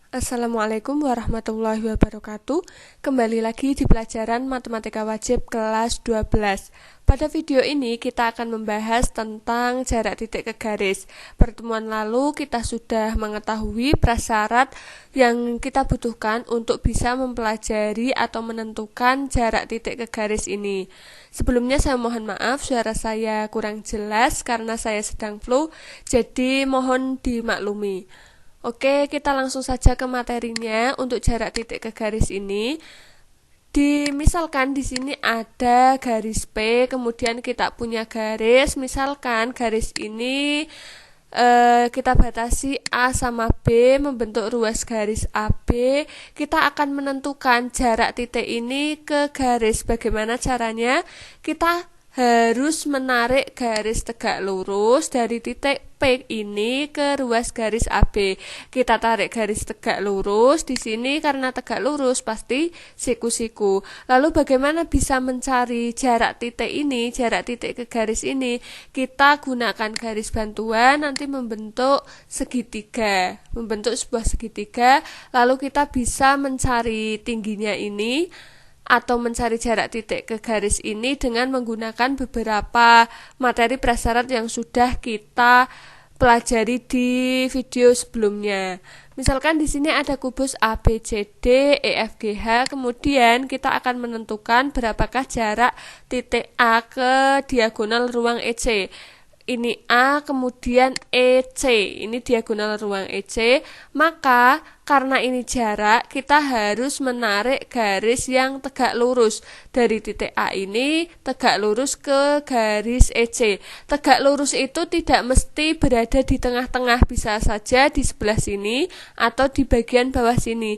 Assalamualaikum warahmatullahi wabarakatuh. Kembali lagi di pelajaran Matematika Wajib kelas 12. Pada video ini kita akan membahas tentang jarak titik ke garis. Pertemuan lalu kita sudah mengetahui prasyarat yang kita butuhkan untuk bisa mempelajari atau menentukan jarak titik ke garis ini. Sebelumnya saya mohon maaf suara saya kurang jelas karena saya sedang flu, jadi mohon dimaklumi. Oke, kita langsung saja ke materinya. Untuk jarak titik ke garis ini, misalkan di sini ada garis P, kemudian kita punya garis, misalkan garis ini kita batasi A sama B membentuk ruas garis AB. Kita akan menentukan jarak titik ini ke garis. Bagaimana caranya? Kita harus menarik garis tegak lurus dari titik P ini ke ruas garis AB. Kita tarik garis tegak lurus di sini, karena tegak lurus pasti siku-siku. Lalu bagaimana bisa mencari jarak titik ini, jarak titik ke garis ini? Kita gunakan garis bantuan, nanti membentuk segitiga, membentuk sebuah segitiga. Lalu kita bisa mencari tingginya ini atau mencari jarak titik ke garis ini dengan menggunakan beberapa materi prasyarat yang sudah kita pelajari di video sebelumnya. Misalkan di sini ada kubus ABCD, EFGH, kemudian kita akan menentukan berapakah jarak titik A ke diagonal ruang EC. Ini A, kemudian EC, ini diagonal ruang EC, maka karena ini jarak, kita harus menarik garis yang tegak lurus dari titik A ini tegak lurus ke garis EC. Tegak lurus itu tidak mesti berada di tengah-tengah, bisa saja di sebelah sini atau di bagian bawah sini.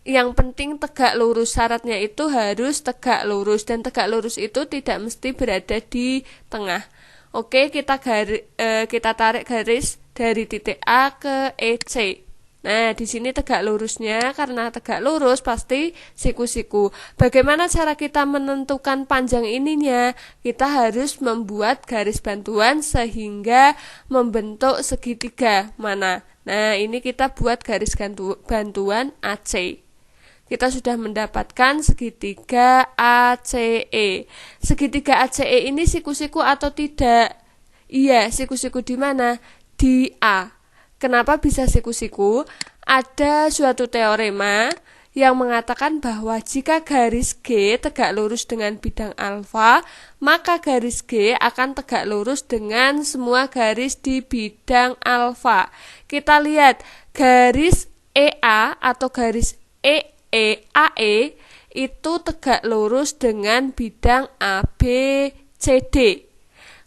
Yang penting tegak lurus, syaratnya itu harus tegak lurus, dan tegak lurus itu tidak mesti berada di tengah. Oke, kita tarik garis dari titik A ke EC. Nah, di sini tegak lurusnya, karena tegak lurus pasti siku-siku. Bagaimana cara kita menentukan panjang ininya? Kita harus membuat garis bantuan sehingga membentuk segitiga. Mana? Nah, ini kita buat garis bantuan AC. Kita sudah mendapatkan segitiga ACE. Segitiga ACE ini siku-siku atau tidak? Iya, siku-siku di mana? Di A. Kenapa bisa siku-siku? Ada suatu teorema yang mengatakan bahwa jika garis G tegak lurus dengan bidang alfa, maka garis G akan tegak lurus dengan semua garis di bidang alfa. Kita lihat garis EA atau garis AE itu tegak lurus dengan bidang ABCD.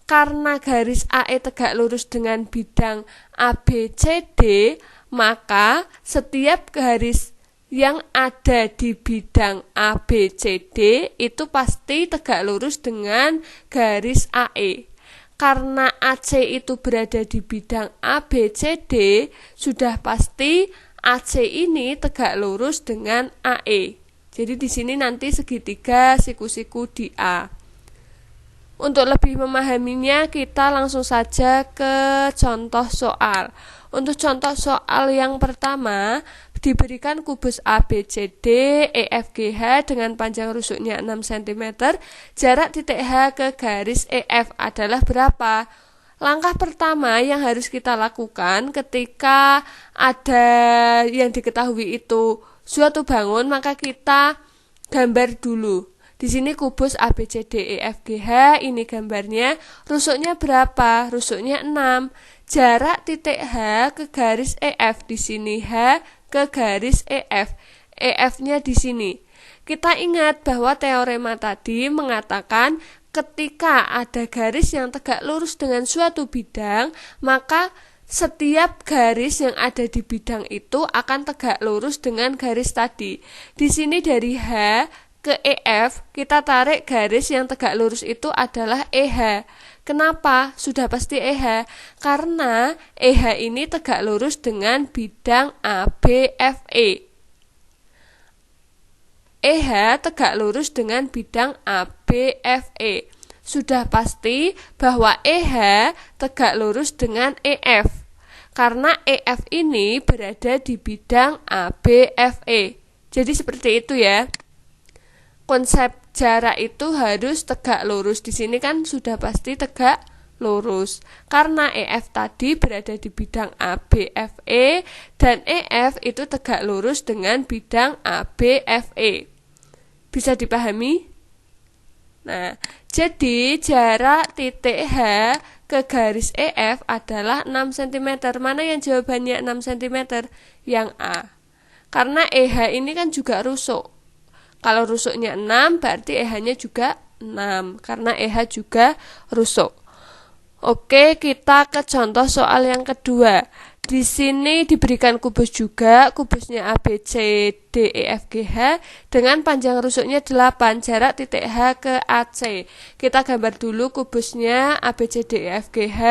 Karena garis AE tegak lurus dengan bidang ABCD, maka setiap garis yang ada di bidang ABCD itu pasti tegak lurus dengan garis AE. Karena AC itu berada di bidang ABCD, sudah pasti AC ini tegak lurus dengan AE. Jadi di sini nanti segitiga siku-siku di A. Untuk lebih memahaminya, kita langsung saja ke contoh soal. Untuk contoh soal yang pertama, diberikan kubus ABCD, EFGH dengan panjang rusuknya 6 cm. Jarak titik H ke garis EF adalah berapa? Langkah pertama yang harus kita lakukan ketika ada yang diketahui itu suatu bangun, maka kita gambar dulu. Di sini kubus ABCDEFGH, ini gambarnya. Rusuknya berapa? Rusuknya 6. Jarak titik H ke garis EF, di sini H ke garis EF. EF-nya di sini. Kita ingat bahwa teorema tadi mengatakan ketika ada garis yang tegak lurus dengan suatu bidang, maka setiap garis yang ada di bidang itu akan tegak lurus dengan garis tadi. Di sini dari H ke EF, kita tarik garis yang tegak lurus itu adalah EH. Kenapa? Sudah pasti EH. Karena EH ini tegak lurus dengan bidang ABFE. EH tegak lurus dengan bidang ABFE. Sudah pasti bahwa EH tegak lurus dengan EF. karena EF ini berada di bidang ABFE. Jadi seperti itu ya. Konsep jarak itu harus tegak lurus. Di sini kan sudah pasti tegak lurus. Karena EF tadi berada di bidang ABFE dan EF itu tegak lurus dengan bidang ABFE. Bisa dipahami? Nah, jadi jarak titik H ke garis EF adalah 6 cm. Mana yang jawabannya 6 cm? Yang A. Karena EH ini kan juga rusuk. Kalau rusuknya 6, berarti EH-nya juga 6. Karena EH juga rusuk. Oke, kita ke contoh soal yang kedua. Di sini diberikan kubus juga, kubusnya ABCDEFGH dengan panjang rusuknya 8, jarak titik H ke AC. Kita gambar dulu kubusnya ABCDEFGH.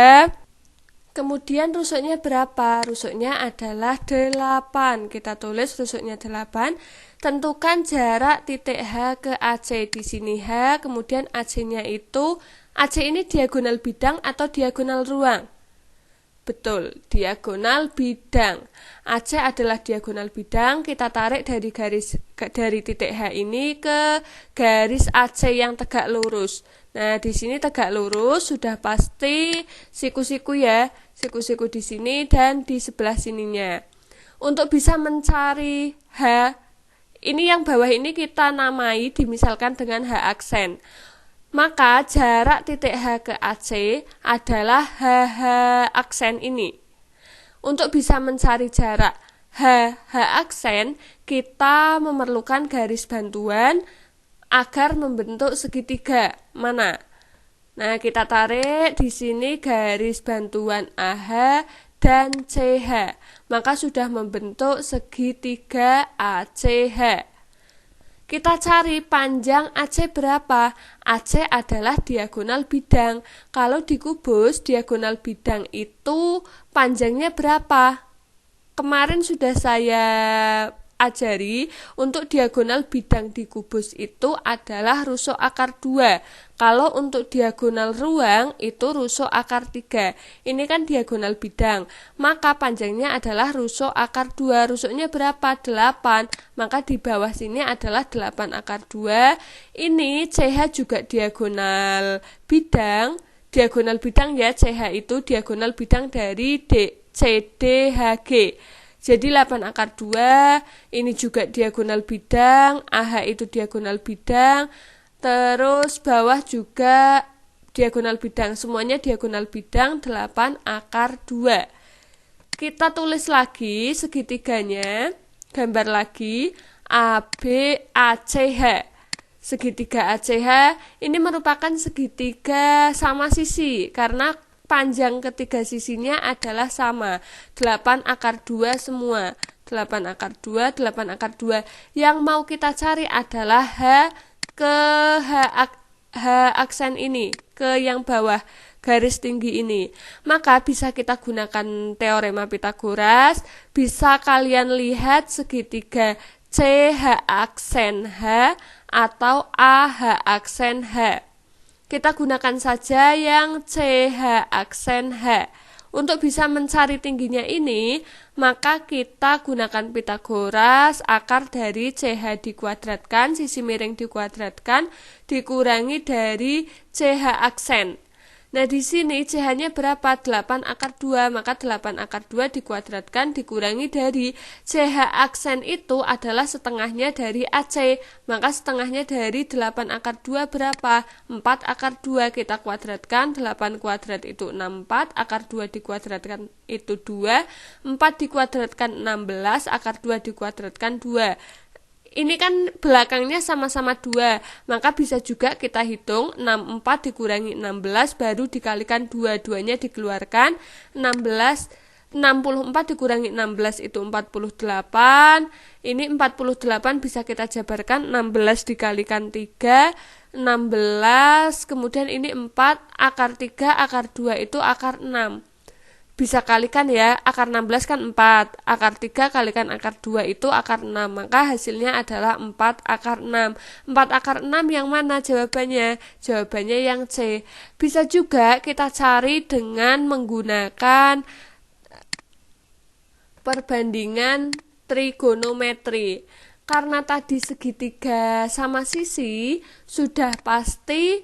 Kemudian rusuknya berapa? Rusuknya adalah 8. Kita tulis rusuknya 8. Tentukan jarak titik H ke AC. Di sini H, kemudian AC-nya itu, AC ini diagonal bidang atau diagonal ruang? Betul, diagonal bidang. AC adalah diagonal bidang. Kita tarik dari titik H ini ke garis AC yang tegak lurus. Nah, di sini tegak lurus sudah pasti siku-siku ya. Siku-siku di sini dan di sebelah sininya. Untuk bisa mencari H, ini yang bawah ini kita namai dimisalkan dengan H aksen. Maka jarak titik H ke AC adalah HH aksen ini. Untuk bisa mencari jarak HH aksen, kita memerlukan garis bantuan agar membentuk segitiga. Mana? Nah, kita tarik di sini garis bantuan AH dan CH. Maka sudah membentuk segitiga ACH. Kita cari panjang AC berapa? AC adalah diagonal bidang. Kalau di kubus, diagonal bidang itu panjangnya berapa? Kemarin sudah saya ajari, untuk diagonal bidang di kubus itu adalah rusuk akar 2. Kalau untuk diagonal ruang itu rusuk akar 3. Ini kan diagonal bidang, maka panjangnya adalah rusuk akar 2. Rusuknya berapa? 8. Maka di bawah sini adalah 8 akar 2. Ini CH juga diagonal bidang. Diagonal bidang ya, CH itu diagonal bidang dari CDHG. Jadi 8 akar 2, ini juga diagonal bidang, AH itu diagonal bidang, terus bawah juga diagonal bidang, semuanya diagonal bidang 8 akar 2. Kita tulis lagi segitiganya, gambar lagi ABACH. Segitiga ACH ini merupakan segitiga sama sisi karena panjang ketiga sisinya adalah sama, 8 akar 2 semua. 8 akar 2, 8 akar 2. Yang mau kita cari adalah H ke H aksen ini, ke yang bawah garis tinggi ini. Maka bisa kita gunakan teorema Pitagoras. Bisa kalian lihat segitiga CH aksen H atau AH aksen H. Kita gunakan saja yang CH aksen H. Untuk bisa mencari tingginya ini, maka kita gunakan Pitagoras, akar dari CH dikuadratkan, sisi miring dikuadratkan, dikurangi dari CH aksen. Nah, di sini CH-nya berapa? 8 akar 2, maka 8 akar 2 dikuadratkan dikurangi dari CH aksen itu adalah setengahnya dari AC. Maka setengahnya dari 8 akar 2 berapa? 4 akar 2, kita kuadratkan, 8 kuadrat itu 64, akar 2 dikuadratkan itu 2, 4 dikuadratkan 16, akar 2 dikuadratkan 2. Ini kan belakangnya sama-sama 2, maka bisa juga kita hitung 64 dikurangi 16 baru dikalikan 2, 2-nya dikeluarkan, 64 dikurangi 16 itu 48, ini 48 bisa kita jabarkan, 16 dikalikan 3, 16, kemudian ini 4, akar 3, akar 2 itu akar 6. Bisa kalikan ya, akar 16 kan 4, akar 3 kalikan akar 2 itu akar 6, maka hasilnya adalah 4 akar 6. 4 akar 6 yang mana jawabannya? Jawabannya yang C. Bisa juga kita cari dengan menggunakan perbandingan trigonometri. Karena tadi segitiga sama sisi, sudah pasti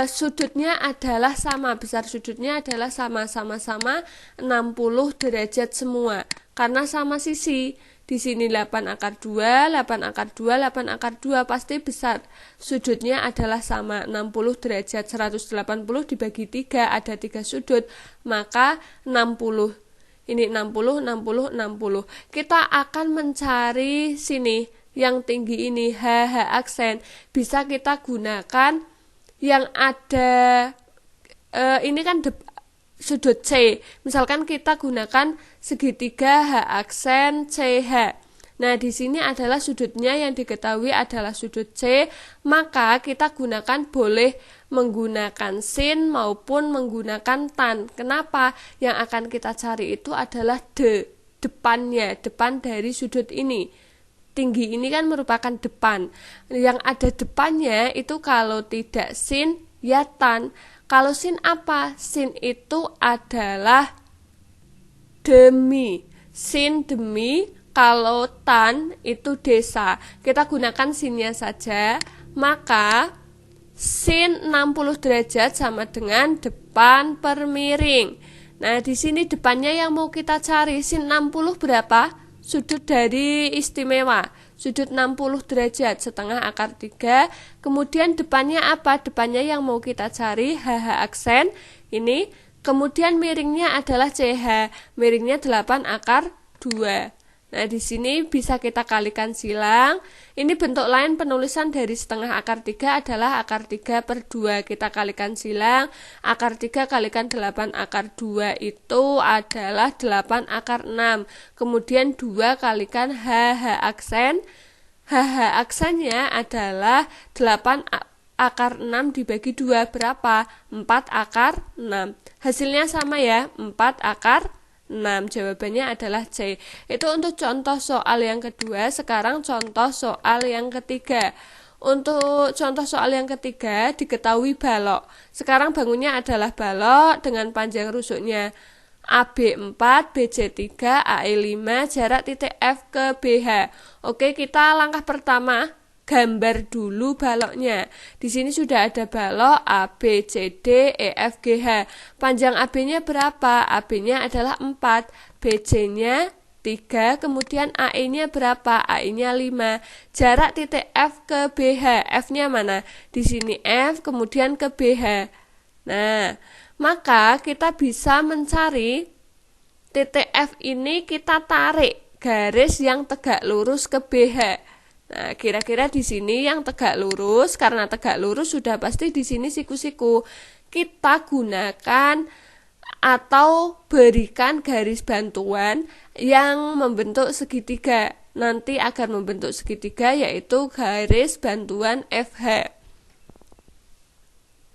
sudutnya adalah sama, besar sudutnya adalah sama-sama 60 derajat semua. Karena sama sisi, di sini 8 akar 2, 8 akar 2, 8 akar 2 pasti besar. Sudutnya adalah sama, 60 derajat, 180 dibagi 3 ada 3 sudut, maka 60. Ini 60, 60, 60. Kita akan mencari sini yang tinggi ini, HH aksen. Bisa kita gunakan yang ada ini kan sudut C. Misalkan kita gunakan segitiga H aksen CH. Nah, di sini adalah sudutnya yang diketahui adalah sudut C, maka kita boleh menggunakan sin maupun menggunakan tan. Kenapa? Yang akan kita cari itu adalah depannya, depan dari sudut ini. Tinggi ini kan merupakan depan. Yang ada depannya itu kalau tidak sin, ya tan. Kalau sin apa? Sin itu adalah demi. Sin demi, kalau tan itu desa. Kita gunakan sinnya saja, maka sin 60 derajat sama dengan depan per miring. Nah, di sini depannya yang mau kita cari, sin 60 berapa? Sudut dari istimewa, sudut 60 derajat, setengah akar 3. Kemudian depannya apa? Depannya yang mau kita cari, HH aksen ini. Kemudian miringnya adalah CH, miringnya 8 akar 2. Nah, di sini bisa kita kalikan silang. Ini bentuk lain penulisan dari setengah akar 3 adalah akar 3 per 2. Kita kalikan silang. Akar 3 kalikan 8 akar 2 itu adalah 8 akar 6. Kemudian 2 kalikan HH aksen. HH aksennya adalah 8 akar 6 dibagi 2 berapa? 4 akar 6. Hasilnya sama ya, 4 akar 6. Jawabannya adalah C. Itu untuk contoh soal yang kedua. Sekarang contoh soal yang ketiga. Untuk contoh soal yang ketiga, diketahui balok. Sekarang bangunnya adalah balok dengan panjang rusuknya AB 4, BC 3, AE 5, jarak titik F ke BH. Oke, kita langkah pertama gambar dulu baloknya. Di sini sudah ada balok A, B, C, D, E, F, G, H. Panjang AB-nya berapa? AB-nya adalah 4, BC-nya 3, kemudian AE-nya berapa? AE-nya 5. Jarak titik F ke BH. F-nya mana? Di sini F, kemudian ke BH. Nah, maka kita bisa mencari titik F ini, kita tarik garis yang tegak lurus ke BH. Nah, kira-kira di sini yang tegak lurus, karena tegak lurus sudah pasti di sini siku-siku. Kita gunakan atau berikan garis bantuan yang membentuk segitiga. Nanti akan membentuk segitiga, yaitu garis bantuan FH.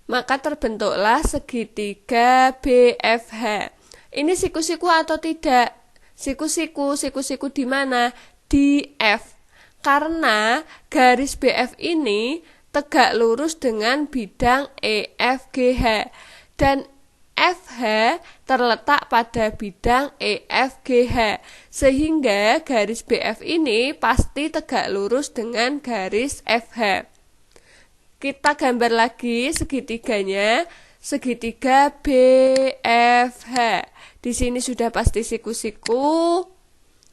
Maka terbentuklah segitiga BFH. Ini siku-siku atau tidak? Siku-siku di mana? Di F. Karena garis BF ini tegak lurus dengan bidang EFGH dan FH terletak pada bidang EFGH, sehingga garis BF ini pasti tegak lurus dengan garis FH. Kita gambar lagi segitiganya, segitiga BFH. Di sini sudah pasti siku-siku.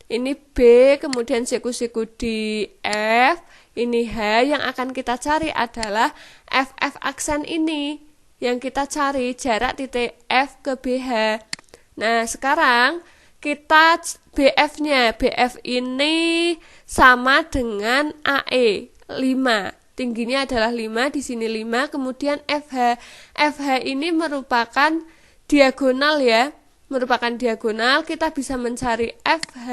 Ini B, kemudian siku-siku di F, ini H. Yang akan kita cari adalah FF aksen ini. Yang kita cari jarak titik F ke BH. Nah, sekarang kita BF-nya. BF ini sama dengan AE, 5. Tingginya adalah 5, di sini 5, kemudian FH. FH ini merupakan diagonal ya. Merupakan diagonal, kita bisa mencari FH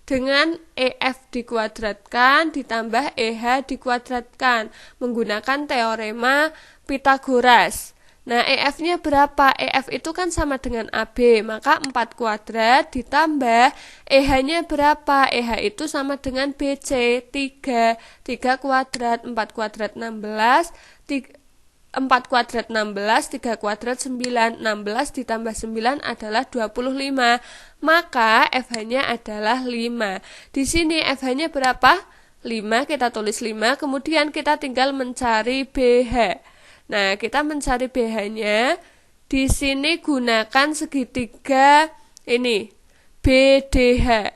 dengan EF dikuadratkan ditambah EH dikuadratkan menggunakan teorema Pythagoras. Nah, EF-nya berapa? EF itu kan sama dengan AB, maka 4 kuadrat ditambah EH-nya berapa? EH itu sama dengan BC, 3 kuadrat, 4 kuadrat 16, 4 kuadrat 16, 3 kuadrat 9. 16 ditambah 9 adalah 25. Maka FH-nya adalah 5. Di sini FH-nya berapa? 5, kita tulis 5. Kemudian kita tinggal mencari BH. Nah, kita mencari BH-nya. Di sini gunakan segitiga ini, BDH.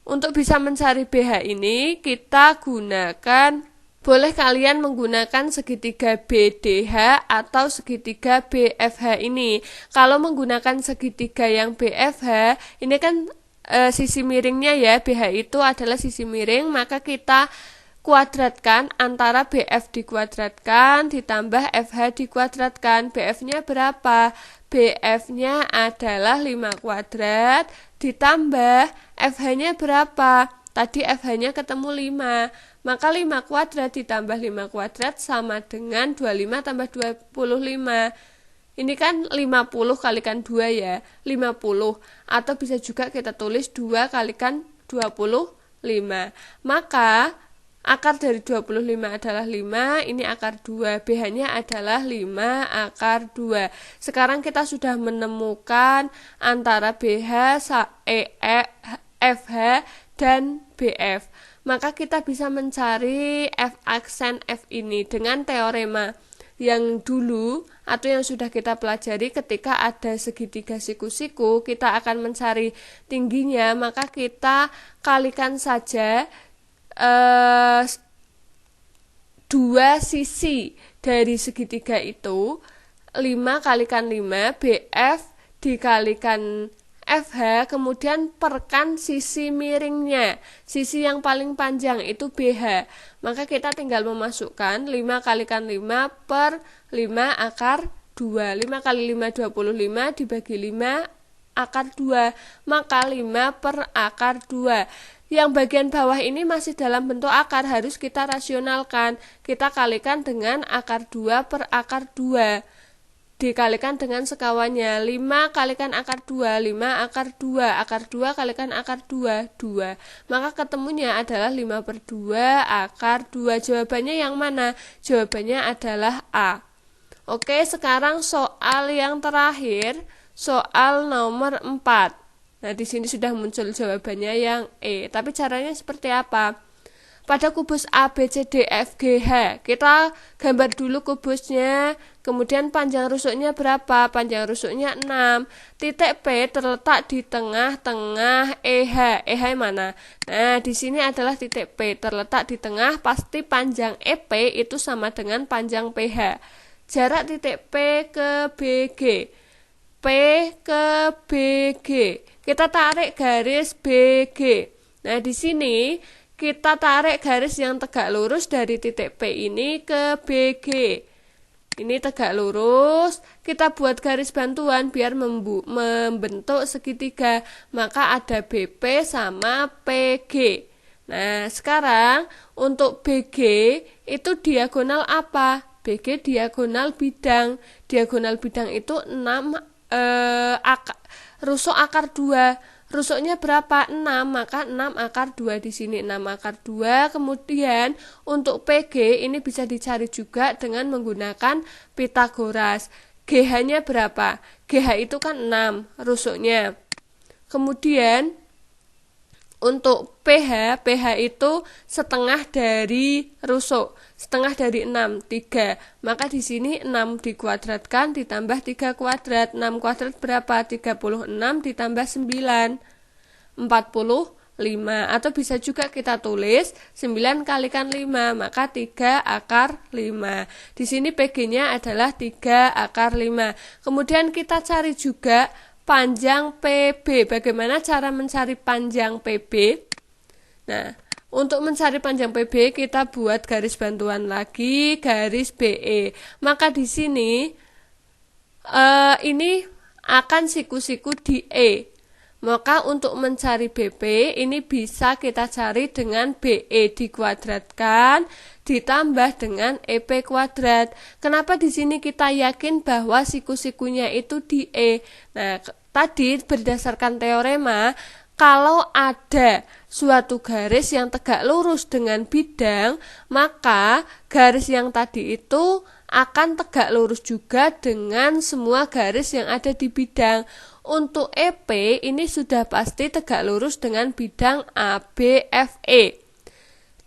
Untuk bisa mencari BH ini, kita gunakan, boleh kalian menggunakan segitiga BDH atau segitiga BFH ini. Kalau menggunakan segitiga yang BFH, ini kan sisi miringnya ya, BH itu adalah sisi miring, maka kita kuadratkan antara BF dikuadratkan ditambah FH dikuadratkan. BF-nya berapa? BF-nya adalah 5 kuadrat ditambah FH-nya berapa? Tadi FH-nya ketemu 5. Maka 5 kuadrat ditambah 5 kuadrat sama dengan 25 tambah 25. Ini kan 50 kalikan 2 ya, 50. Atau bisa juga kita tulis 2 kalikan 25. Maka akar dari 25 adalah 5, ini akar 2, BH-nya adalah 5 akar 2. Sekarang kita sudah menemukan antara BH, FH, dan BF. Maka kita bisa mencari F aksen F ini dengan teorema yang dulu atau yang sudah kita pelajari. Ketika ada segitiga siku-siku, kita akan mencari tingginya, maka kita kalikan saja dua sisi dari segitiga itu. 5 kalikan 5 BF dikalikan FH, kemudian perkan sisi miringnya, sisi yang paling panjang itu BH. Maka kita tinggal memasukkan 5 kalikan 5 per 5 akar 2. 5 kali 5 25 dibagi 5 akar 2, maka 5 per akar 2. Yang bagian bawah ini masih dalam bentuk akar, harus kita rasionalkan. Kita kalikan dengan akar 2 per akar 2. Dikalikan dengan sekawannya. 5 kalikan akar 2, 5 akar 2. Akar 2 kalikan akar 2, 2. Maka ketemunya adalah 5 per 2 akar 2. Jawabannya yang mana? Jawabannya adalah A. Oke, sekarang soal yang terakhir, soal nomor 4. Nah, di sini sudah muncul jawabannya yang E. Tapi caranya seperti apa? Pada kubus A, B, C, D, F, G, H, kita gambar dulu kubusnya. Kemudian panjang rusuknya berapa? Panjang rusuknya 6. Titik P terletak di tengah-tengah EH. EH mana? Nah, di sini adalah titik P terletak di tengah. Pasti panjang EP itu sama dengan panjang PH. Jarak titik P ke BG. P ke BG. Kita tarik garis BG. Nah, di sini kita tarik garis yang tegak lurus dari titik P ini ke BG. Ini tegak lurus. Kita buat garis bantuan biar membentuk segitiga. Maka ada BP sama PG. Nah, sekarang untuk BG itu diagonal apa? BG diagonal bidang. Diagonal bidang itu 6 rusuk akar 2. Rusuknya berapa? 6, maka 6 akar 2 di sini 6 akar 2. Kemudian untuk PG ini bisa dicari juga dengan menggunakan Pitagoras. GH-nya berapa? GH itu kan 6 rusuknya. Kemudian untuk PH itu setengah dari rusuk. Setengah dari 6, 3. Maka di sini 6 dikuadratkan ditambah 3 kuadrat. 6 kuadrat berapa? 36 ditambah 9. 45. Atau bisa juga kita tulis 9 kalikan 5, maka 3 akar 5. Di sini PG-nya adalah 3 akar 5. Kemudian kita cari juga panjang PB. Bagaimana cara mencari panjang PB? Nah, untuk mencari panjang PB kita buat garis bantuan lagi, garis BE. Maka di sini ini akan siku-siku di E. Maka untuk mencari BP ini bisa kita cari dengan BE dikuadratkan ditambah dengan EP kuadrat. Kenapa di sini kita yakin bahwa siku-sikunya itu di E? Nah, tadi berdasarkan teorema, kalau ada suatu garis yang tegak lurus dengan bidang, maka garis yang tadi itu akan tegak lurus juga dengan semua garis yang ada di bidang. Untuk EP ini sudah pasti tegak lurus dengan bidang ABFE.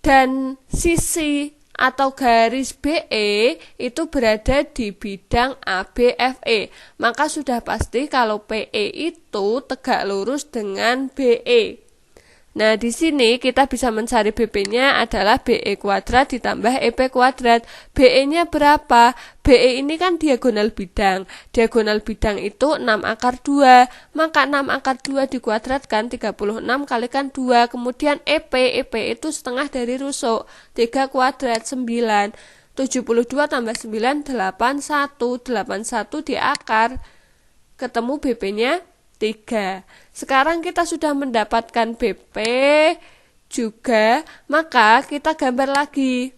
Dan sisi atau garis BE itu berada di bidang ABFE. Maka sudah pasti kalau PE itu tegak lurus dengan BE. Nah, di sini kita bisa mencari BP-nya adalah BE kuadrat ditambah EP kuadrat. BE-nya berapa? BE ini kan diagonal bidang. Diagonal bidang itu 6 akar 2. Maka 6 akar 2 dikuadratkan 36 kalikan 2. Kemudian EP itu setengah dari rusuk. 3 kuadrat 9. 72 tambah 9, 81. 81 di akar. Ketemu BP-nya 3. Sekarang kita sudah mendapatkan BP juga, maka kita gambar lagi.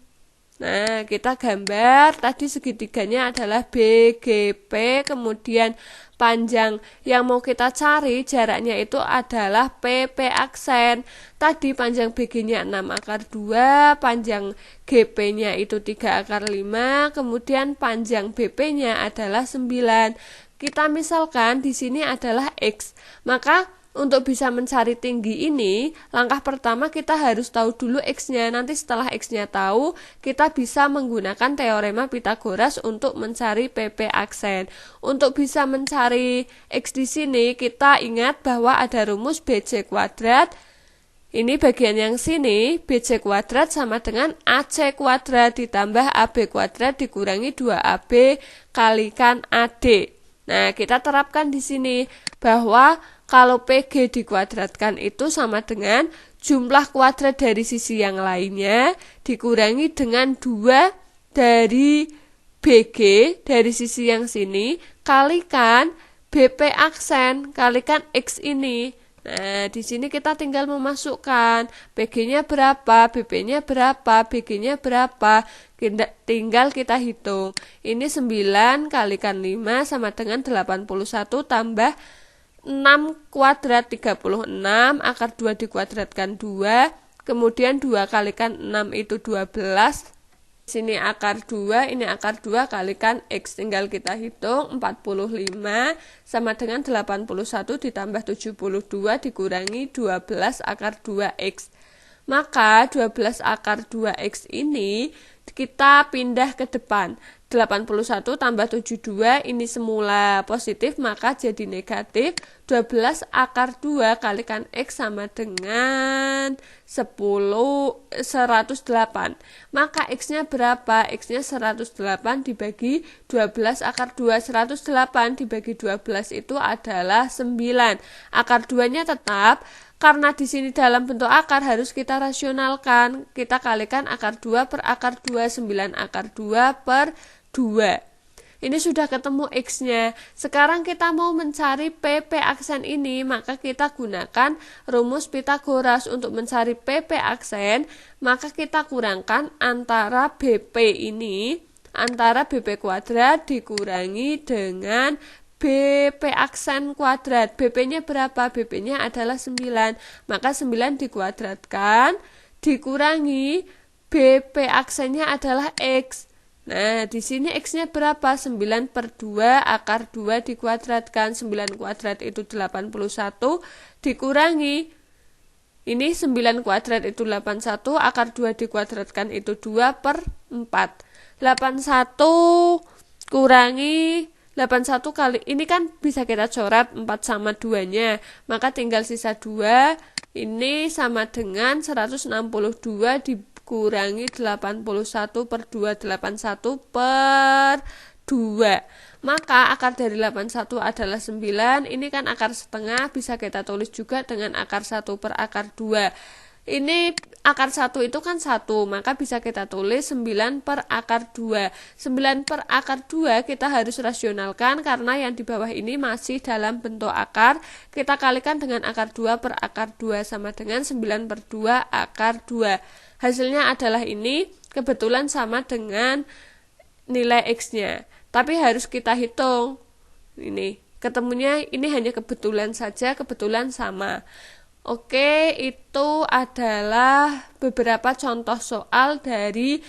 Nah, kita gambar tadi segitiganya adalah BGP, kemudian panjang yang mau kita cari jaraknya itu adalah PP aksen. Tadi panjang BG-nya 6 akar 2, panjang GP-nya itu 3 akar 5, kemudian panjang BP-nya adalah 9. Kita misalkan di sini adalah X, maka untuk bisa mencari tinggi ini, langkah pertama kita harus tahu dulu X-nya. Nanti setelah X-nya tahu, kita bisa menggunakan teorema Pythagoras untuk mencari PP aksen. Untuk bisa mencari X di sini, kita ingat bahwa ada rumus BC kuadrat. Ini bagian yang sini, BC kuadrat sama dengan AC kuadrat ditambah AB kuadrat dikurangi 2AB kalikan AD. Nah, kita terapkan di sini bahwa kalau PG dikuadratkan itu sama dengan jumlah kuadrat dari sisi yang lainnya dikurangi dengan 2 dari BG dari sisi yang sini kalikan BP aksen kalikan X ini. Nah, di sini kita tinggal memasukkan PG-nya berapa, BP-nya berapa, BG-nya berapa. Tinggal kita hitung. Ini 9 kalikan 5 sama dengan 81 tambah 6 kuadrat 36, akar 2 dikuadratkan 2, kemudian 2 kalikan 6 itu 12. Sini akar 2, ini akar 2 kalikan X. Tinggal kita hitung 45 sama dengan 81 ditambah 72 dikurangi 12 akar 2X. Maka 12 akar 2X ini kita pindah ke depan. 81 tambah 72 ini semula positif maka jadi negatif. 12 akar 2 kalikan X sama dengan 108. Maka X-nya berapa? X-nya 108 dibagi 12 akar 2. 108 dibagi 12 itu adalah 9. Akar 2-nya tetap. Karena di sini dalam bentuk akar harus kita rasionalkan. Kita kalikan akar 2 per akar 2. 9 akar 2 per 2. Ini sudah ketemu X-nya. Sekarang kita mau mencari PP aksen ini, maka kita gunakan rumus Pythagoras untuk mencari PP aksen, maka kita kurangkan antara BP ini, antara BP kuadrat dikurangi dengan BP aksen kuadrat. BP-nya berapa? BP-nya adalah 9. Maka 9 dikuadratkan dikurangi BP aksennya adalah X. Nah, di sini X-nya berapa? 9 per 2 akar 2 dikuadratkan. 9 kuadrat itu 81 dikurangi. Ini 9 kuadrat itu 81, akar 2 dikuadratkan itu 2 per 4. 81 kurangi 81 kali, ini kan bisa kita coret 4 sama 2-nya. Maka tinggal sisa 2, ini sama dengan 162 dikurangi 81 per 2, 81 per 2. Maka akar dari 81 adalah 9. Ini kan akar setengah, bisa kita tulis juga dengan akar 1 per akar 2. Ini akar 1 itu kan 1, maka bisa kita tulis 9 per akar 2. 9 per akar 2 kita harus rasionalkan karena yang di bawah ini masih dalam bentuk akar. Kita kalikan dengan akar 2 per akar 2 sama dengan 9 per 2 akar 2. Hasilnya adalah ini, kebetulan sama dengan nilai X-nya. Tapi harus kita hitung. Ini, ketemunya ini hanya kebetulan saja, kebetulan sama. Oke, itu adalah beberapa contoh soal dari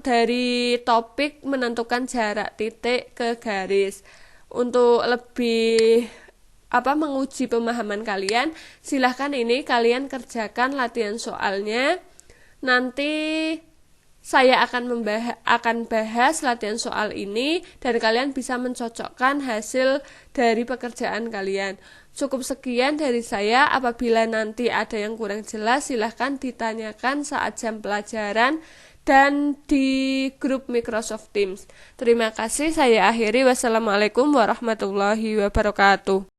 dari topik menentukan jarak titik ke garis. Untuk lebih menguji pemahaman kalian, silahkan ini kalian kerjakan latihan soalnya. Nanti saya akan bahas latihan soal ini dan kalian bisa mencocokkan hasil dari pekerjaan kalian. Cukup sekian dari saya. Apabila nanti ada yang kurang jelas, silahkan ditanyakan saat jam pelajaran dan di grup Microsoft Teams. Terima kasih, saya akhiri. Wassalamualaikum warahmatullahi wabarakatuh.